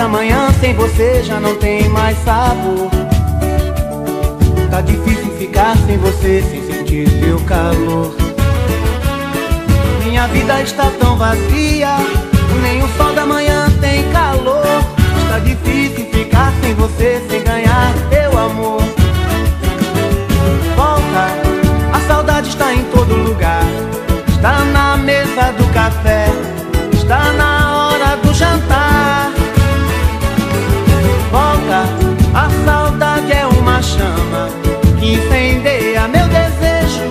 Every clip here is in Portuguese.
da manhã sem você já não tem mais sabor. Tá difícil ficar sem você, sem sentir teu calor. Minha vida está tão vazia, nem o sol da manhã tem calor. Está difícil ficar sem você, sem ganhar teu amor. Volta, a saudade está em todo lugar. Está na mesa do café, está na hora do jantar. Volta, a saudade é uma chama que incendeia meu desejo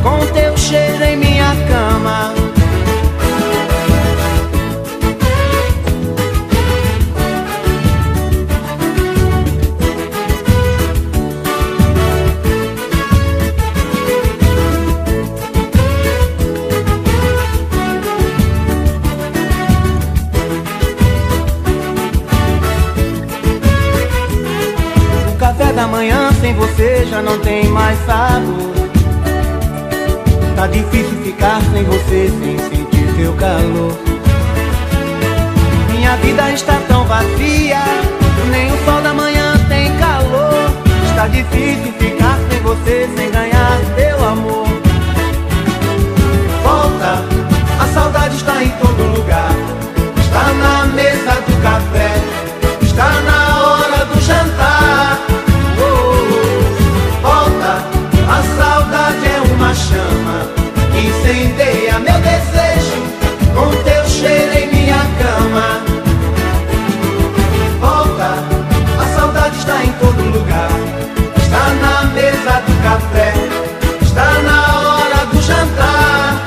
com teu cheiro em minha cama. Da manhã sem você já não tem mais sabor. Tá difícil ficar sem você, sem sentir teu calor. Minha vida está tão vazia, nem o sol da manhã tem calor. Está difícil ficar sem você, sem ganhar teu amor. Volta, a saudade está em todo lugar. Está na mesa do café, está na hora do jantar. A saudade é uma chama que incendeia meu desejo com teu cheiro em minha cama. Volta, a saudade está em todo lugar. Está na mesa do café, está na hora do jantar.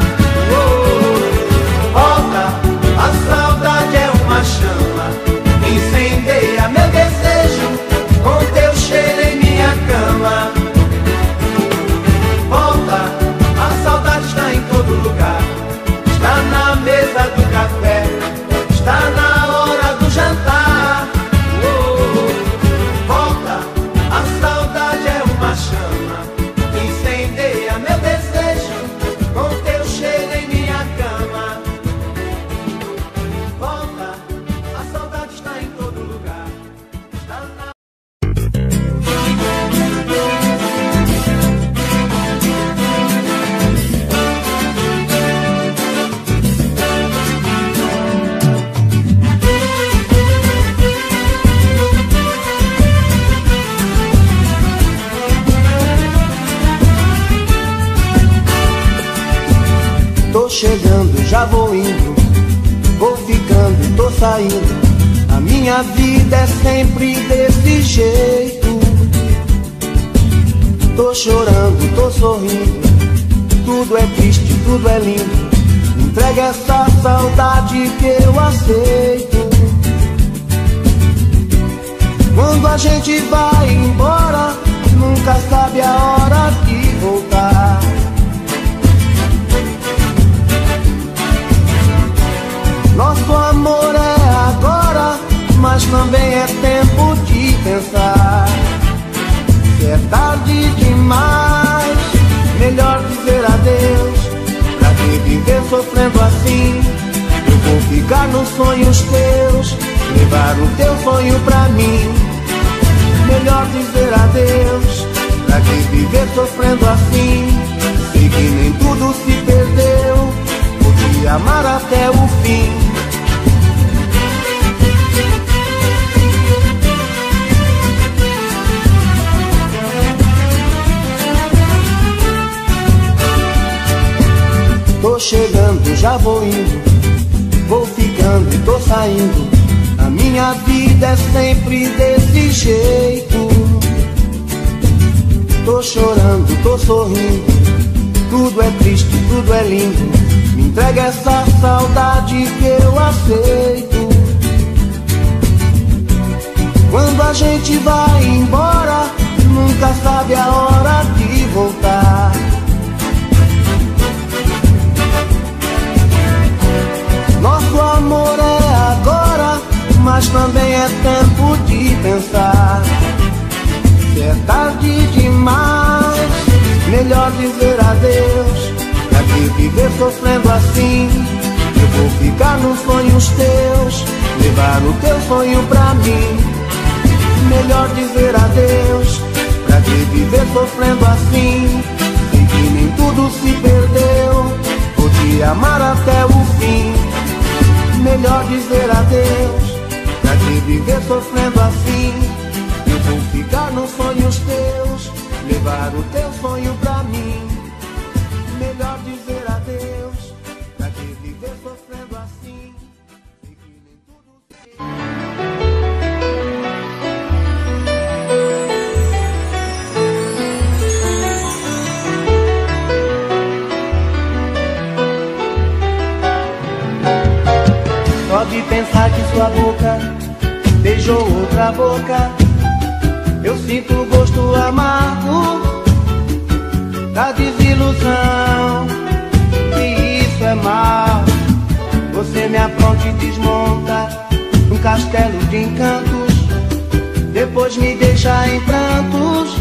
Volta, a saudade é uma chama que incendeia meu desejo com teu cheiro em minha cama. Está na mesa do café, está na hora do jantar. Volta, a saudade é uma chama que incendeia meu desejo com teu cheiro em minha cama. Volta, a saudade está em todo lugar. Está na... Tô chegando, já vou indo, vou ficando, tô saindo. A minha vida é sempre desse jeito. Tô chorando, tô sorrindo, tudo é triste, tudo é lindo. Entrega essa saudade que eu aceito. Quando a gente vai embora, nunca sabe a hora de voltar. Nosso amor é agora, mas também é tempo de pensar. Se é tarde demais, melhor dizer adeus. Pra que viver sofrendo assim? Eu vou ficar nos sonhos teus, levar o teu sonho pra mim. Melhor dizer adeus. Pra que viver sofrendo assim? Sei que nem tudo se perdeu, podia amar até o fim. Tô chegando, já vou indo, vou ficando, tô saindo. A minha vida é sempre desse jeito. Tô chorando, tô sorrindo, tudo é triste, tudo é lindo. Me entrega essa saudade que eu aceito. Quando a gente vai embora, nunca sabe a hora de voltar. Nosso amor é agora, mas também é tempo de pensar. Se é tarde demais, melhor dizer adeus. Pra que viver sofrendo assim? Eu vou ficar nos sonhos teus, levar o teu sonho pra mim. Melhor dizer adeus, pra que viver sofrendo assim? Sei que nem tudo se perdeu, vou te amar até o fim. Melhor dizer adeus, pra que viver sofrendo assim? Eu vou ficar nos sonhos teus, levar o teu sonho pra mim. Melhor dizer adeus, pra que viver sofrendo assim? Sei que nem tudo Só de pensar que sua boca beijou outra boca, eu sinto o gosto amargo da desilusão. E isso é mal. Você me apronta e desmonta um castelo de encantos, depois me deixa em prantos,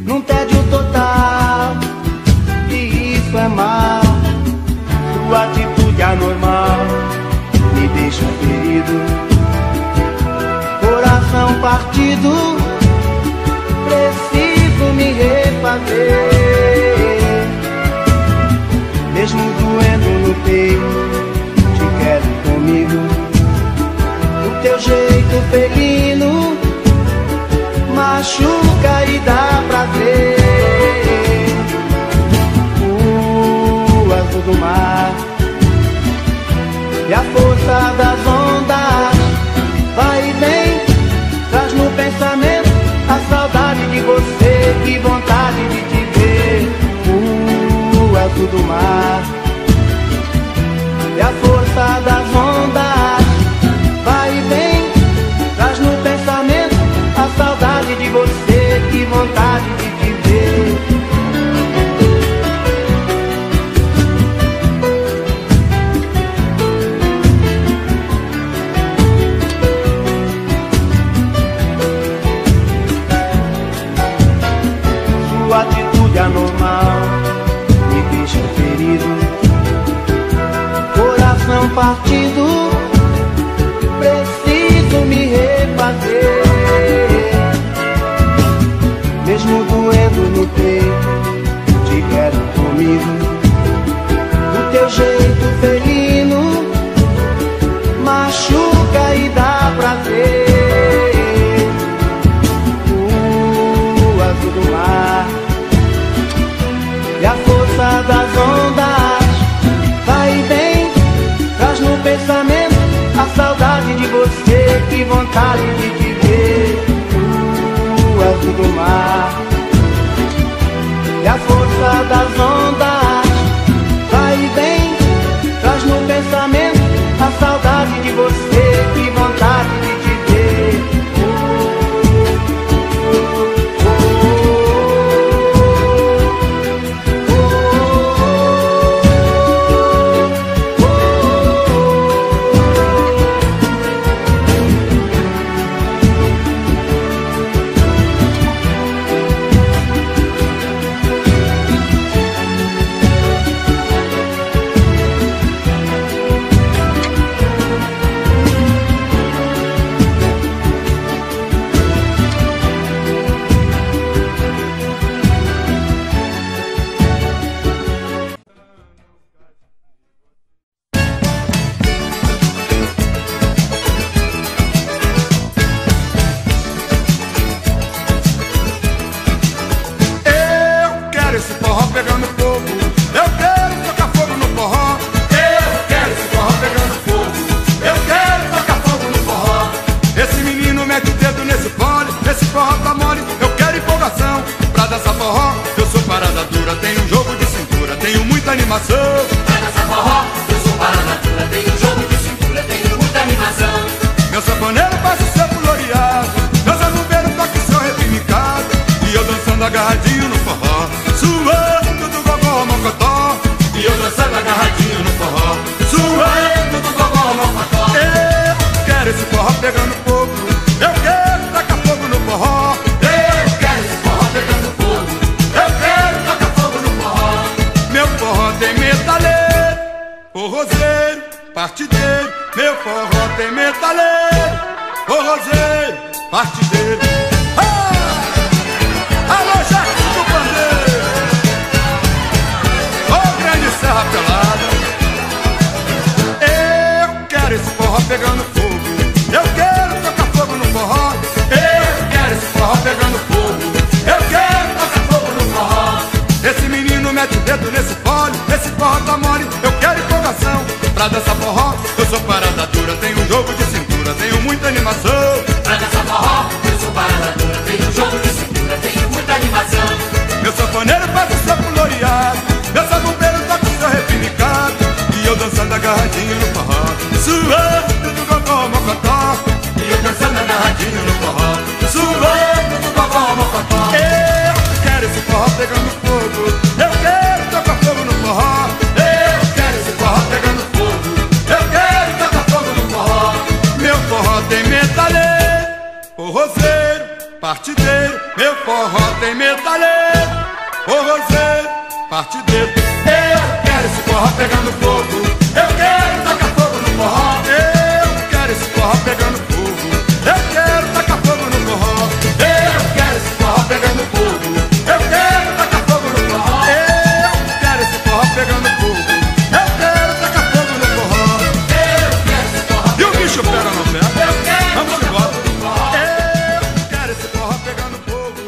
num tédio total. E isso é mal. Sua atitude anormal me deixa ferido, coração partido, preciso me refazer. Mesmo doendo no peito, te quero comigo. O teu jeito felino machuca e dá prazer. O azul do mar e a força das ondas vai e vem, traz no pensamento a saudade de você, que vontade de te ver. O azul do mar e a força das ondas vai e vem, traz no pensamento a saudade de você, que vontade de te ver. Sua atitude anormal me deixa ferido, coração partido, preciso me refazer. Mesmo doendo no peito, te quero comigo. O teu jeito felino machuca e dá prazer. O azul do mar e a força das ondas vai e vem, traz no pensamento a saudade de você, que vontade de te ver. O azul do mar e a força das ondas vai e vem, traz no pensamento a saudade de você, que vontade de te ver. Agarradinho no forró, suando do gogó mocotó. E eu dançando agarradinho no forró, suando do gogó mocotó. Eu quero esse forró pegando fogo, eu quero tacar fogo no forró. Eu quero esse forró pegando fogo, eu quero tacar fogo no forró. Meu forró tem metaleiro, forrozeiro, partideiro, meu forró tem metaleiro, forrozeiro, partideiro. Alô, Jackson do Pandeiro, ô grande Serra Pelada. Eu quero esse forró pegando fogo, eu quero tocar fogo no forró. Eu quero esse forró pegando fogo, eu quero tocar fogo no forró. Esse menino mete o dedo nesse fole, esse forró tá mole, eu quero empolgação pra dançar forró. Eu sou parada dura, tenho um jogo de cintura, tenho muita animação. Pra dançar forró, eu sou parada dura, tenho um jogo de cintura, tenho muita animação. Meu sanfoneiro faz o seu floreado, meu sabumbeiro toca o seu repinicado, e eu dançando agarradinho no forró, suando do gogó mocotó. E eu dançando agarradinho no forró, suando do gogó mocotó. Eu quero esse forró pegando fogo, eu quero tocar fogo no forró. Eu quero esse forró pegando fogo, eu quero tocar fogo no forró. Meu forró tem metaleiro, forrozeiro, partideiro. Meu forró tem metaleiro, forrozeiro, partideiro. Eu quero esse forró pegando fogo, eu quero tocar fogo no forró. Eu quero esse forró pegando fogo, eu quero tacar fogo no forró. Eu quero esse forró pegando fogo, eu quero tocar fogo no forró. Eu quero esse forró pegando fogo, eu quero tacar fogo no forró. Eu quero esse forró. E o bicho pega no pé. Eu quero Vamos tocar embora. fogo no forró. Eu quero esse forró pegando fogo.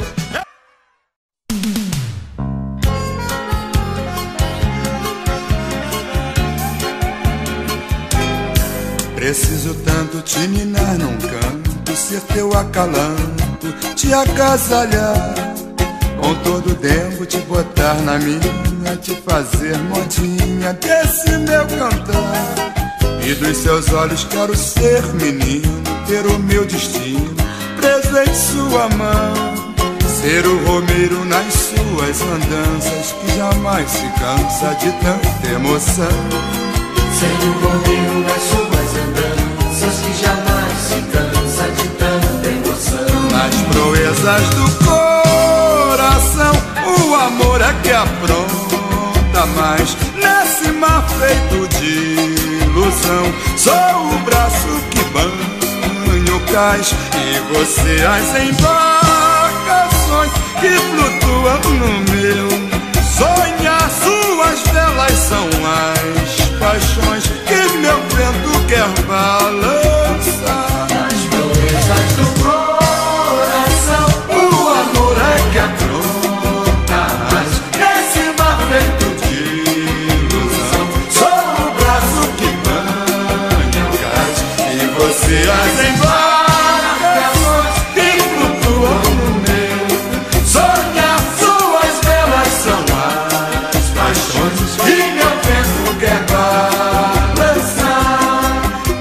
Preciso tanto te ninar num canto, ser teu acalanto, te agasalhar, com todo dengo te botar na minha, te fazer modinha desse meu cantar. E dos seus olhos quero ser menino, ter o meu destino preso em sua mão, ser o romeiro nas suas andanças, que jamais se cansa de tanta emoção. Ser o romeiro nas suas andanças, que jamais se cansa de tanta emoção. Nas proezas do coração, o amor é que apronta mais. Nesse mar feito de ilusão, sou o braço que banha o cais, e você as embarcações que flutuam no meu sonhar. Suas velas são as paixões que meu vento quer balançar. Nas proezas do coração, O amor é que apronta mais. Nesse mar feito de ilusão, sou o braço que banha o cais, e você as embarcações que flutuam no meu sonhar. Suas velas são as paixões que meu vento quer balançar.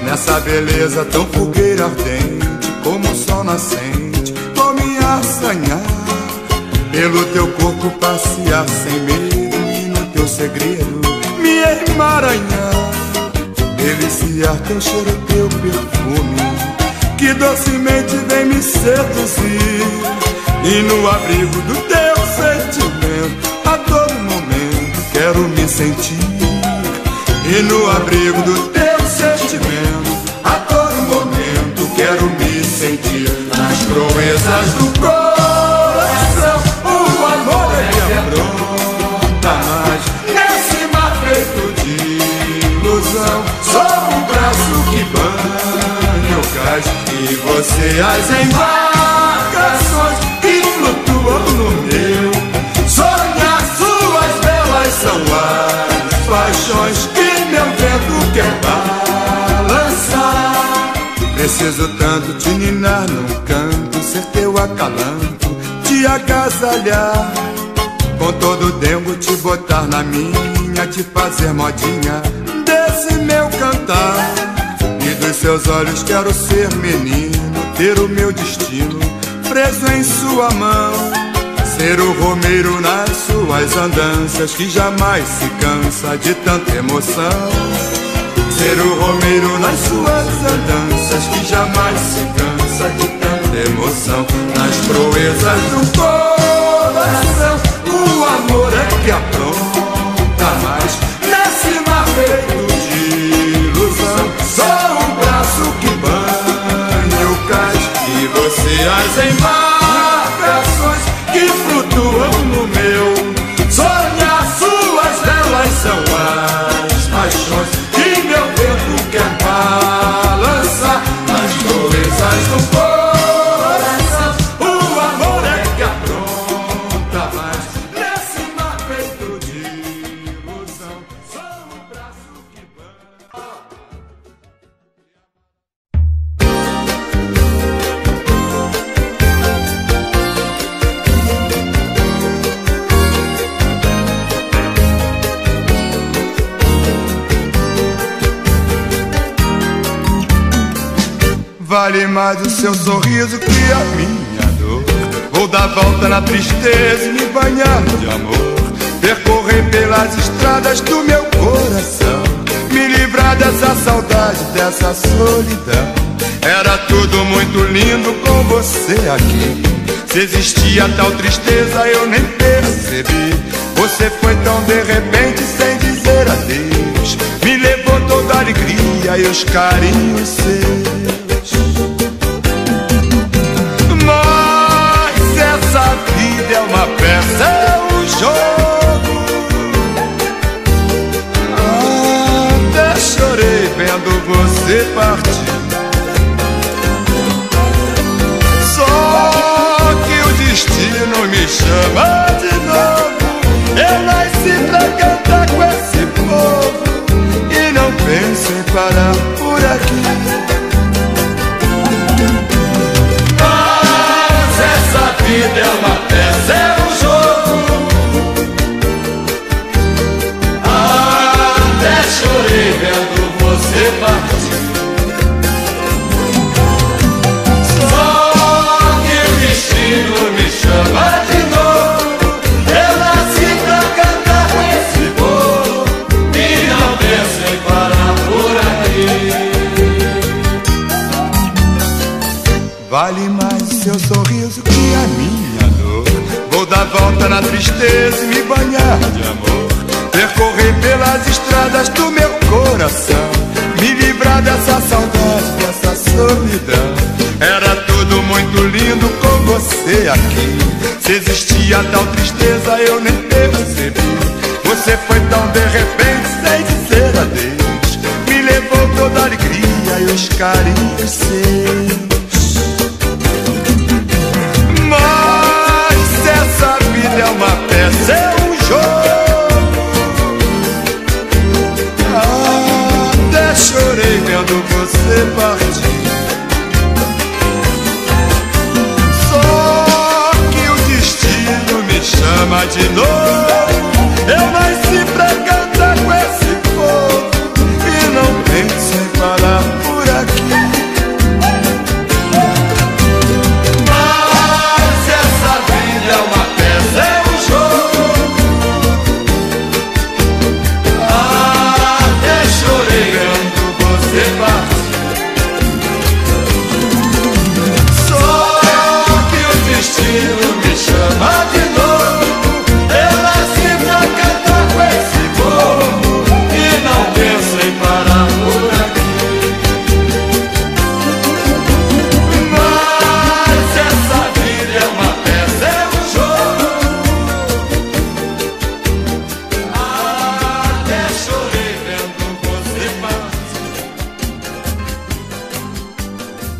Nessa beleza tão fogueira ardente, como o sol nascente, vou me assanhar, pelo teu corpo passear sem medo, e no teu segredo me emaranhar, deliciar teu cheiro, teu perfume, que docemente vem me seduzir, e no abrigo do teu sentimento, a todo momento quero me sentir. E no abrigo do teu sentimento, a todo momento quero me sentir. Nas proezas do coração, o amor é que apronta mais. Nesse mar feito de ilusão, sou o braço que banha o cais, e você as embarcações que flutuam no meu sonhar. Suas velas são as paixões que meu vento quer balançar. Preciso tanto te ninar num canto, ser teu acalanto, te agasalhar, com todo dengo te botar na minha, te fazer modinha desse meu cantar. E dos seus olhos quero ser menino, ter o meu destino preso em sua mão, ser o romeiro nas suas andanças, que jamais se cansa de tanta emoção. Ser o romeiro nas suas andanças, que jamais se cansa de tanta emoção. Nas proezas do coração, o amor é que apronta mais. Nesse mar feito de ilusão, sem marcações que flutuam no meu sonhar. Suas velas são as paixões que meu vento quer balançar nas proezas do coração. O amor é que apronta mais nesse mar feito de ilusão. Sou o braço que vale mais o seu sorriso que a minha dor. Vou dar volta na tristeza e me banhar de amor, percorrer pelas estradas do meu coração, me livrar dessa saudade, dessa solidão. Era tudo muito lindo com você aqui. Se existia tal tristeza eu nem percebi. Você foi tão de repente sem dizer adeus, me levou toda a alegria e os carinhos seus. Mas essa vida é uma peça, é um jogo. Até chorei vendo você partir. Só que o destino me chama de novo. Eu nasci pra cantar com esse povo e não penso em parar por aqui. essa vida é uma peça, é um jogo. Até chorei vendo você partir. Só que o destino me chama de novo. Eu nasci pra cantar com esse povo e não penso em parar por aqui. Vale mais o seu sorriso que a minha dor. Vou dar volta na tristeza e me banhar de amor, percorrer pelas estradas do meu coração, me livrar dessa saudade, dessa solidão. Era tudo muito lindo com você aqui. Se existia tal tristeza eu nem percebi. Você foi tão de repente sem dizer adeus, me levou toda a alegria e os carinhos seus. Mas essa vida é uma peça, é um jogo. Até chorei vendo você partir. Só que o destino me chama de novo. Eu nasci pra cantar com esse povo e não penso em parar por aqui. Me chama de novo. Eu nasci pra cantar com esse povo e não penso em parar por aqui. Mas essa vida é uma peça, é um jogo. Até chorei vendo você partir.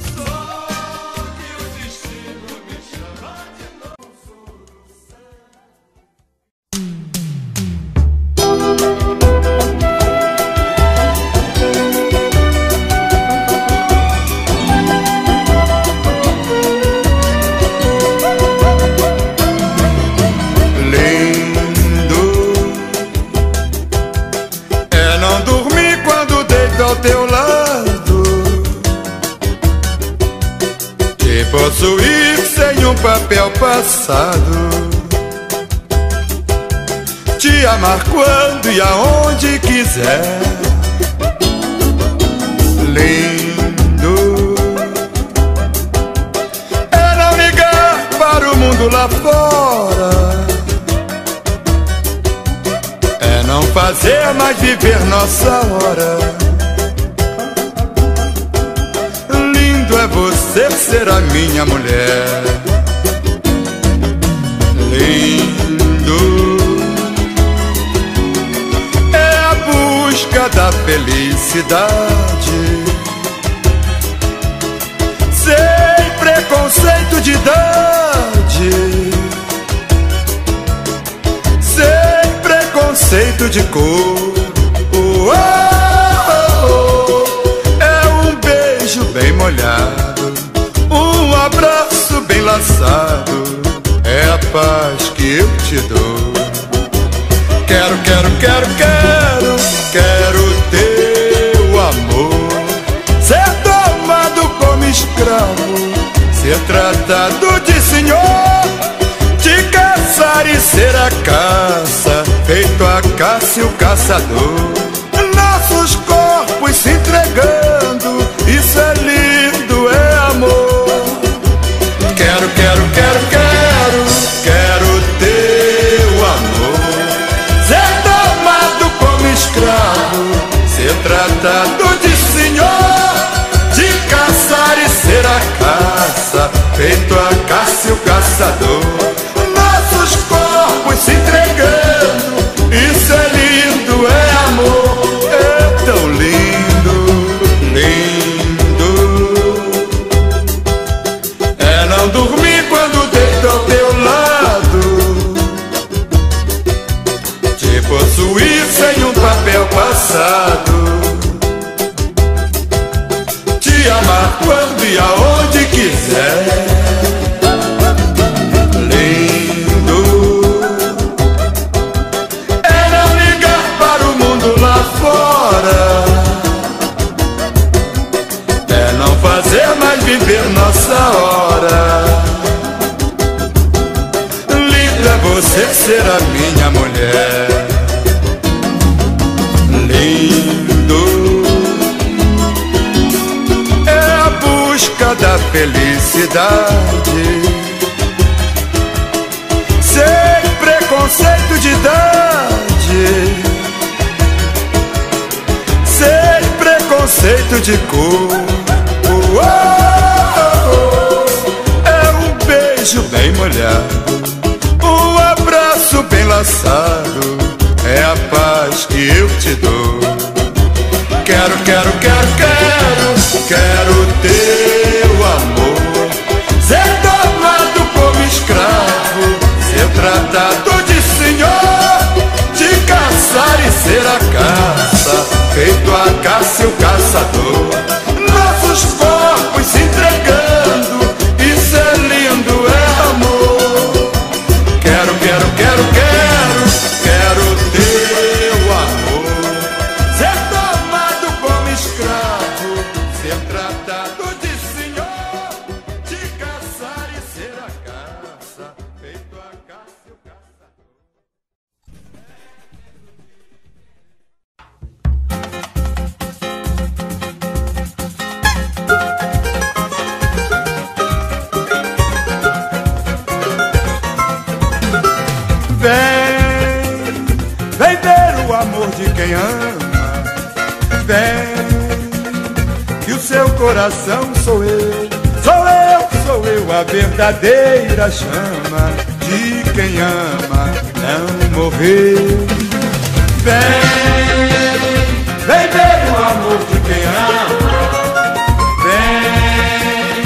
Só que o destino me chama de novo. Lindo é não dormir quando deito ao teu lado, te possuir sem um papel passado, te amar quando e aonde quiser. Lindo é não ligar para o mundo lá fora, é não fazer mais viver nossa hora. Lindo é você ser a minha mulher. Lindo é a busca da felicidade, sem preconceito de idade, sem preconceito de cor. É um beijo bem molhado, um abraço bem laçado, é a paz que eu te dou. Quero, quero, quero, quero, quero teu amor, ser tomado como escravo, ser tratado de senhor, te caçar e ser a caça, feito a caça e o caçador. Nossos corpos se entregando, isso é lindo, é amor. Quero, quero, quero, quero, quero teu amor, ser tomado como escravo, ser tratado de senhor, de caçar e ser a caça, feito a caça e o caçador. Nossos corpos se entregando, isso é lindo, é amor. É tão lindo, lindo. É não dormir quando deito ao teu lado, te possuir sem um papel passado, te amar quando e aonde quiser. É não fazer mais viver nossa hora. Lindo é você ser a minha mulher. Lindo é a busca da felicidade, sem preconceito de idade, sem preconceito de cor. É um beijo bem molhado, um abraço bem laçado, é a paz que eu te dou. Quero, quero, quero, quero, quero teu amor, ser tomado como escravo, ser tratado de senhor, de caçar e ser a caça, feito a caça e o caçador. Nossos corpos se entregando, isso é lindo, é amor. Quero, quero, quero, quero, quero teu amor, ser tomado como escravo, ser tratado de senhor, de caçar e ser a caça, feito a caça e o caçador. Vem, vem ver o amor de quem ama. Vem, que o seu coração sou eu, sou eu, sou eu, a verdadeira chama de quem ama não morreu. Vem, vem ver o amor de quem ama. Vem,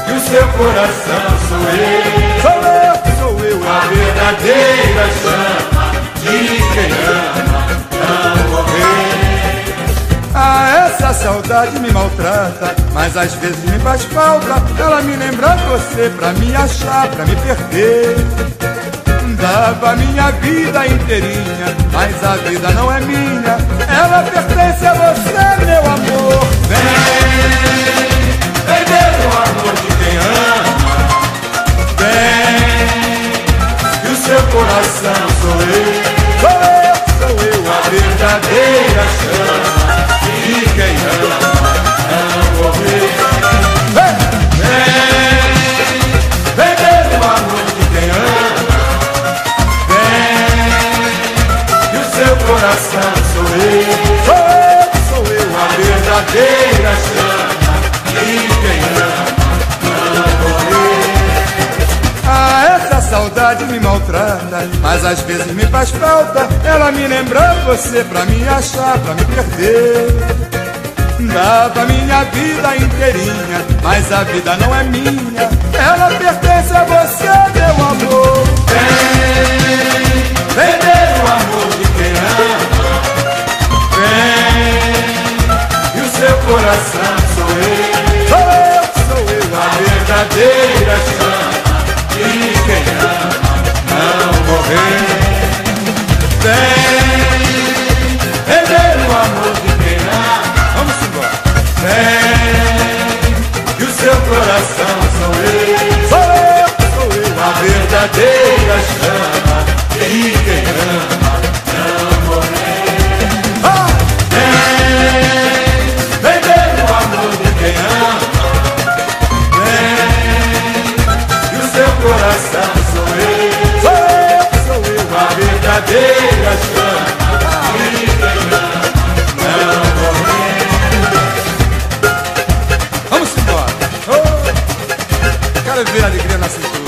que o seu coração sou eu, sou eu, sou eu, a verdadeira chama de quem ama não morrer. Ah, essa saudade me maltrata, mas às vezes me faz falta. Ela me lembra você pra me achar, pra me perder. Dava minha vida inteirinha, mas a vida não é minha, ela pertence a você, meu amor. Vem, vem ver o amor de quem ama. Vem, que o seu coração sou eu, sou eu, sou eu, a verdadeira chama de quem ama não morrer. Vem, vem ver o amor de quem ama. Seu coração sou eu, sou eu, a verdadeira chama de quem ama saudade me maltrata, mas às vezes me faz falta ela me lembrar você pra me achar, pra me perder. Dava minha vida inteirinha, mas a vida não é minha, ela pertence a você, meu amor. Vem, vender o amor de quem ama. Vem, e o seu coração sou eu. Sou eu, a verdadeira chama de quem ama não morrer. Vem, vender o amor de quem ama. Vamos embora. Vem, e o seu coração sou eu. Sou eu, a verdadeira chama de quem ama não morrer. Vem, vender o amor de quem ama. Vem, e o seu coração sou eu. Sou eu, a verdadeira chama de quem ama não morrer. Vamos embora. Quero ver a alegria na cintura.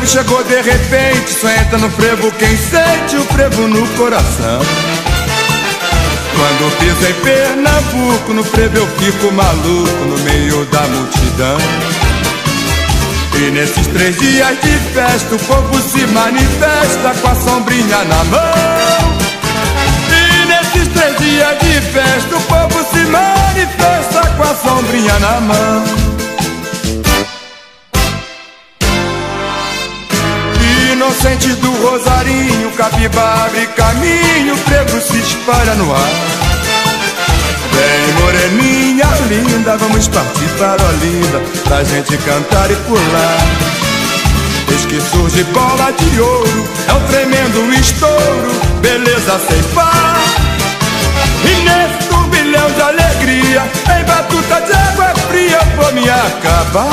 Chegou de repente, só entra no frevo quem sente o frevo no coração. Quando piso em Pernambuco, no frevo eu fico maluco no meio da multidão. E nesses 3 dias de festa o povo se manifesta com a sombrinha na mão. E nesses 3 dias de festa o povo se manifesta com a sombrinha na mão. Inocentes do Rosarinho, Capiba abre caminho, o frevo se espalha no ar. Vem moreninha linda, vamos partir para Olinda, pra gente cantar e pular. Eis que surge bola de ouro, é um tremendo estouro, beleza sem par. E nesse turbilhão de alegria, em batuta de água fria eu vou me acabar.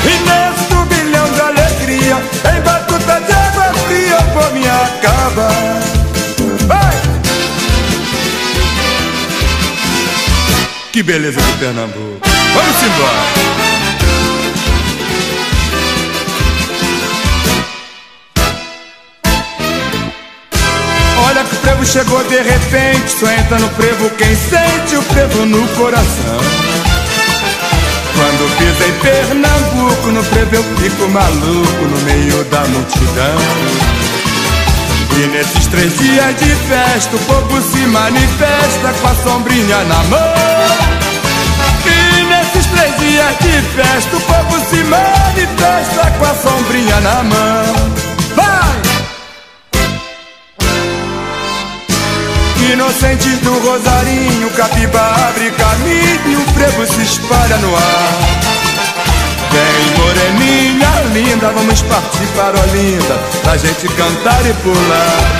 E nesse turbilhão de alegria, em batuta de água fria eu vou me acabar. Vai! Que beleza de Pernambuco. Vamos embora. Olha que o frevo chegou de repente, só entra no frevo quem sente o frevo no coração. Quando piso em Pernambuco, no frevo eu fico maluco no meio da multidão. E nesses 3 dias de festa o povo se manifesta com a sombrinha na mão. E nesses 3 dias de festa o povo se manifesta com a sombrinha na mão. Vai! Inocentes do Rosarinho, Capiba abre caminho, o frevo se espalha no ar. Vem moreninha linda, vamos partir para Olinda, pra gente cantar e pular.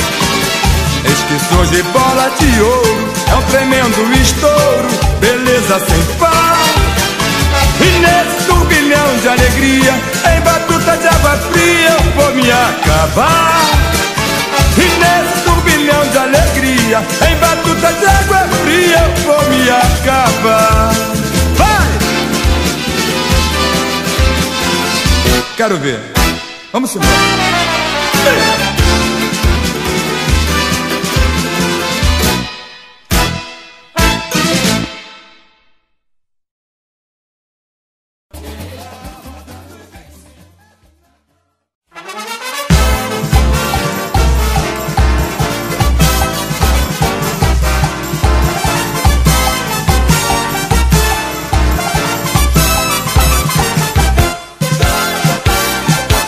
Eis que surge bola de ouro, é um tremendo estouro, beleza sem par. E nesse turbilhão de alegria, em batuta de água fria eu vou me acabar. E nesse turbilhão de alegria, em batuta de água fria eu vou me acabar. Vai! Quero ver. Vamos embora.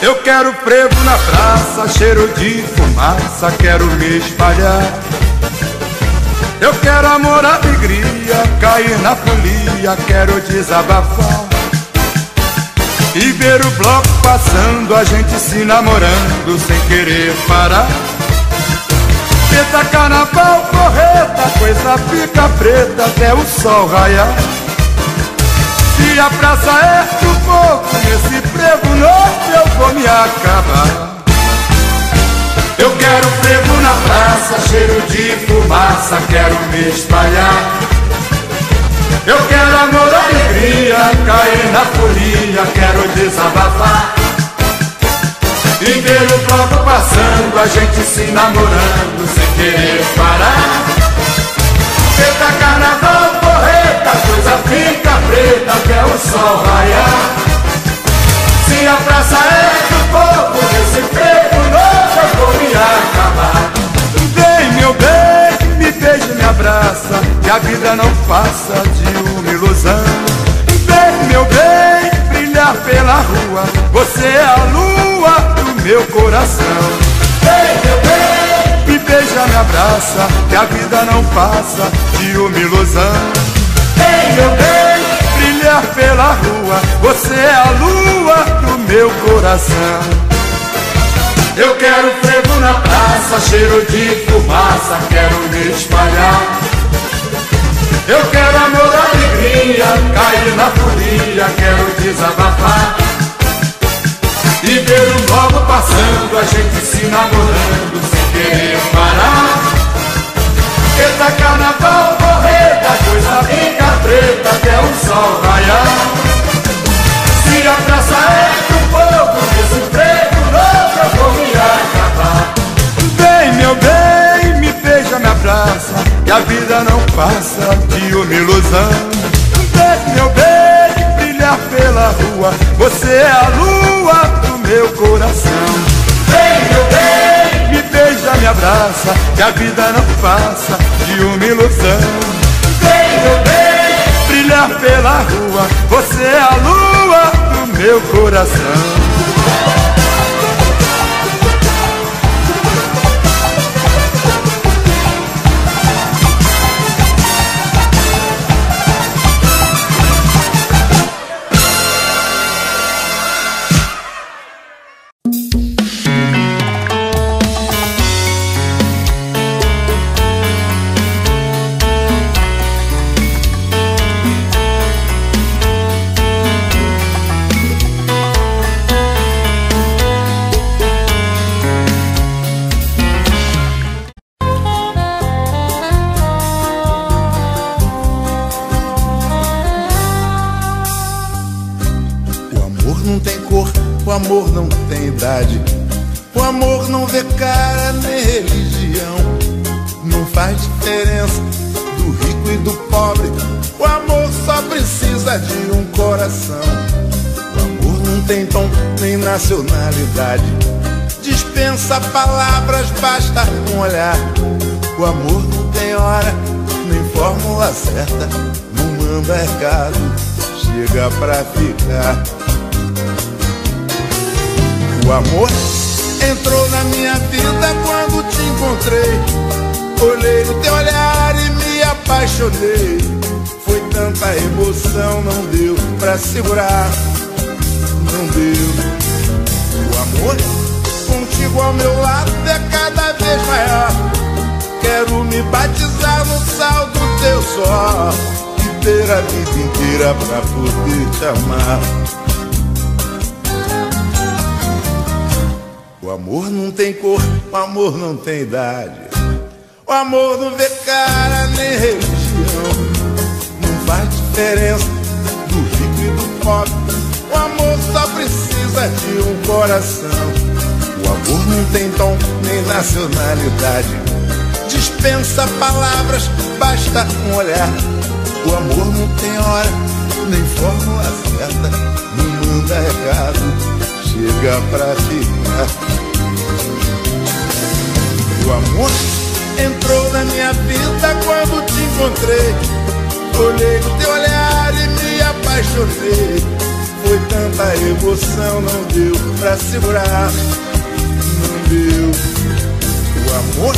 Eu quero frevo na praça, cheiro de fumaça, quero me espalhar. Eu quero amor, alegria, cair na folia, quero desabafar. E ver o bloco passando, a gente se namorando sem querer parar. Eita carnaval, correta, coisa fica preta até o sol raiar. Se a praça é pro povo, nesse frevo novo eu vou me acabar. Eu quero frevo na praça, cheiro de fumaça, quero me espalhar. Eu quero amor, alegria, cair na folia, quero desabafar. E ver o bloco passando, a gente se namorando sem querer parar. Eita carnaval, porreta, coisa fica preta até o sol raiar. Se a praça é do povo, nesse frevo novo eu vou me acabar. Vem meu bem, me beija e me abraça, que a vida não passa de uma ilusão. Vem meu bem, brilhar pela rua, você é a lua do meu coração. Vem meu bem, me beija, me abraça, que a vida não passa de uma ilusão. Vem meu bem, brilhar pela rua, você é a lua do meu coração. Eu quero frevo na praça, cheiro de fumaça, quero me espalhar. Eu quero amor, alegria, cair na folia, quero desabafar. E ver o bloco passando, a gente se namorando sem querer parar. Eita carnaval, correta, coisa fica preta até o sol raiar. Se a praça é do povo, nesse frevo novo eu vou me acabar. Vem meu bem, me beija, me abraça, que a vida não passa de uma ilusão. Vem meu bem, brilhar pela rua, você é a lua do meu coração. Vem meu bem, me beija, me abraça, que a vida não passa de uma ilusão. Vem meu bem, brilhar pela rua, você é a lua do meu coração. O amor não tem idade, o amor não vê cara nem religião. Não faz diferença do rico e do pobre, o amor só precisa de um coração. O amor não tem tom nem nacionalidade, dispensa palavras, basta um olhar. O amor não tem hora, nem fórmula certa, não manda recado, chega pra ficar. O amor entrou na minha vida quando te encontrei. Olhei no teu olhar e me apaixonei. Foi tanta emoção, não deu pra segurar, não deu. O amor contigo ao meu lado é cada vez maior. Quero me batizar no sal do teu suor e ter a vida inteira pra poder te amar. O amor não tem cor, o amor não tem idade, o amor não vê cara nem religião. Não faz diferença do rico e do pobre, o amor só precisa de um coração. O amor não tem tom nem nacionalidade, dispensa palavras, basta um olhar. O amor não tem hora, nem fórmula certa, não manda recado, chega pra ficar. O amor entrou na minha vida quando te encontrei. Olhei no teu olhar e me apaixonei. Foi tanta emoção, não deu pra segurar, não deu. O amor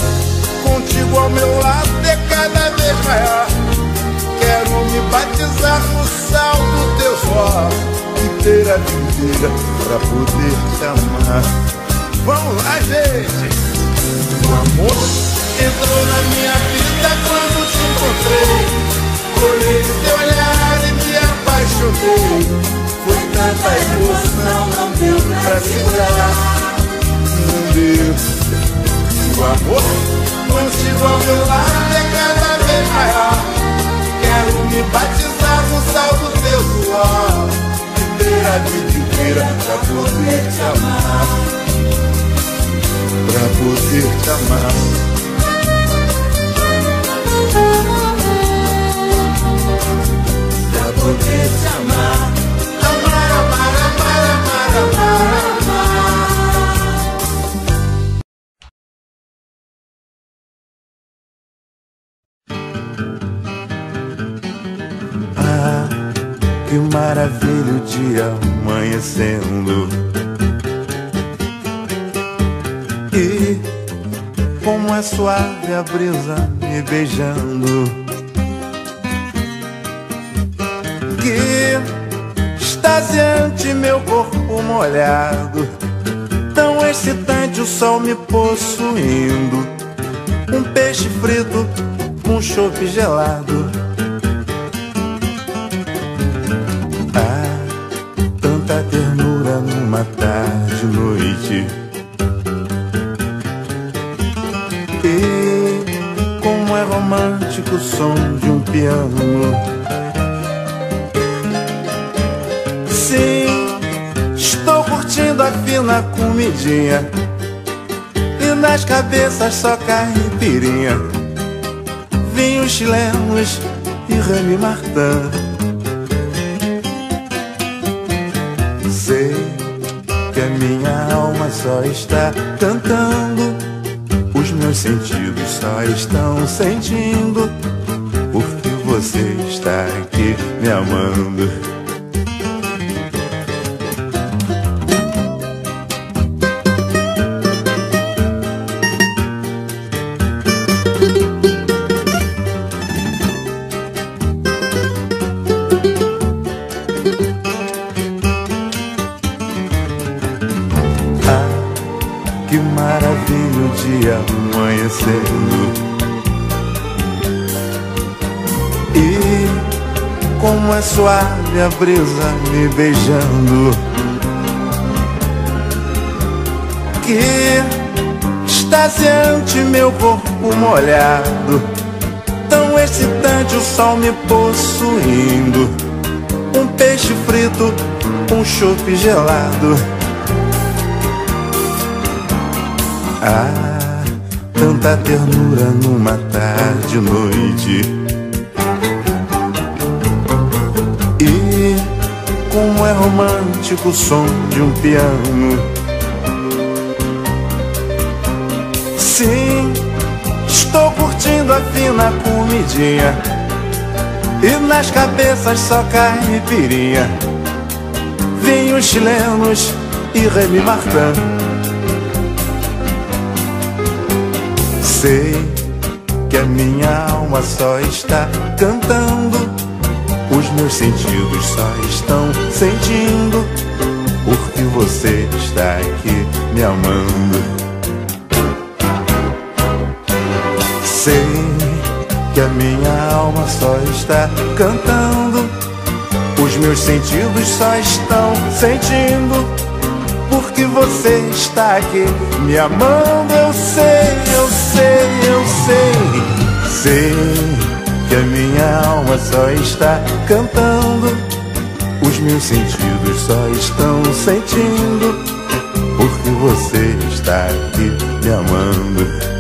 contigo ao meu lado é cada vez maior. Quero me batizar no sal do teu suor e ter a vida inteira pra poder te amar. Vamos lá, gente! O amor entrou na minha vida quando te encontrei. Olhei teu olhar e me apaixonei. Foi tanta emoção, não deu pra segurar. Não deu. O amor contigo ao meu lado é cada vez maior. Quero me batizar no sal do teu suor, viver a vida inteira pra poder te amar, pra poder te amar. Pra poder te amar. Amar, amar, amar, amar, amar, amar. Ah, que maravilha o dia amanhecendo. E como é suave a brisa me beijando. Que extasiante meu corpo molhado, tão excitante o sol me possuindo. Um peixe frito, um chope gelado. Ah, tanta ternura numa tarde e noite. E como é romântico o som de um piano. Sim, estou curtindo a fina comidinha e nas cabeças só caipirinha, vinhos chilenos e Remy Martin. Sei que a minha alma só está cantando, os meus sentidos só estão sentindo, porque você está aqui me amando. Que maravilha o dia amanhecendo. E como é suave a brisa me beijando. Que extasiante meu corpo molhado, tão excitante o sol me possuindo. Um peixe frito, um chope gelado. Ah, tanta ternura numa tarde e noite. E como é romântico o som de um piano. Sim, estou curtindo a fina comidinha e nas cabeças só caipirinha, vinhos chilenos e Remy Martin. Sei que a minha alma só está cantando, os meus sentidos só estão sentindo, porque você está aqui me amando. Sei que a minha alma só está cantando, os meus sentidos só estão sentindo, porque você está aqui me amando. Eu sei, eu sei, eu sei. Sei que a minha alma só está cantando, os meus sentidos só estão sentindo, porque você está aqui me amando.